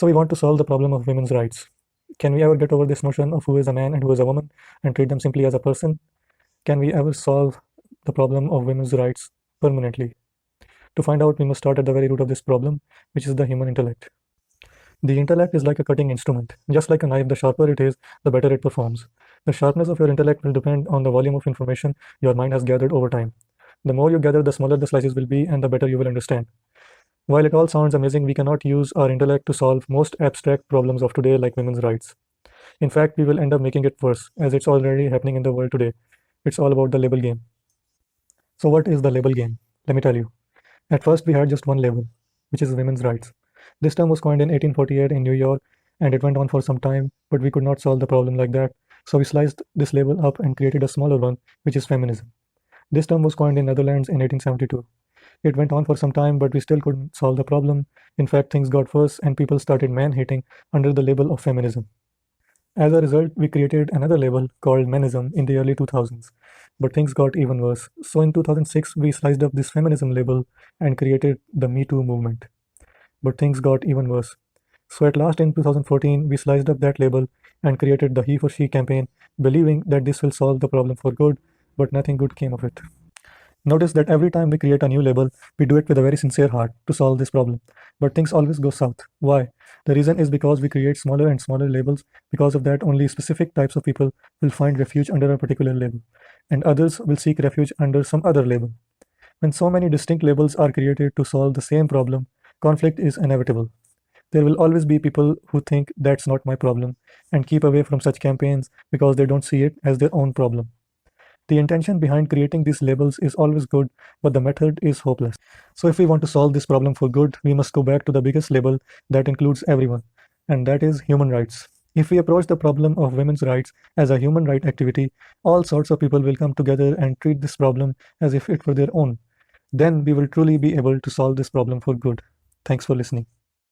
So we want to solve the problem of women's rights. Can we ever get over this notion of who is a man and who is a woman and treat them simply as a person? Can we ever solve the problem of women's rights permanently? To find out, we must start at the very root of this problem, which is the human intellect. The intellect is like a cutting instrument. Just like a knife, the sharper it is, the better it performs. The sharpness of your intellect will depend on the volume of information your mind has gathered over time. The more you gather, the smaller the slices will be, and the better you will understand. While it all sounds amazing, we cannot use our intellect to solve most abstract problems of today, like women's rights. In fact, we will end up making it worse, as it's already happening in the world today. It's all about the label game. So, what is the label game? Let me tell you. At first, we had just one label, which is women's rights. This term was coined in 1848 in New York, and it went on for some time, but we could not solve the problem like that. So we sliced this label up and created a smaller one, which is feminism. This term was coined in Netherlands in 1872. It went on for some time, but we still couldn't solve the problem. In fact, things got worse, and people started man-hating under the label of feminism. As a result, we created another label called menism in the early 2000s, but things got even worse. So in 2006, we sliced up this feminism label and created the Me Too movement. But things got even worse. So at last in 2014, we sliced up that label and created the He for She campaign, believing that this will solve the problem for good, but nothing good came of it. Notice that every time we create a new label, we do it with a very sincere heart to solve this problem. But things always go south. Why? The reason is because we create smaller and smaller labels. Because of that, only specific types of people will find refuge under a particular label, and others will seek refuge under some other label. When so many distinct labels are created to solve the same problem, conflict is inevitable. There will always be people who think that's not my problem and keep away from such campaigns because they don't see it as their own problem. The intention behind creating these labels is always good, but the method is hopeless. So if we want to solve this problem for good, we must go back to the biggest label that includes everyone, and that is human rights. If we approach the problem of women's rights as a human right activity, all sorts of people will come together and treat this problem as if it were their own. Then we will truly be able to solve this problem for good. Thanks for listening.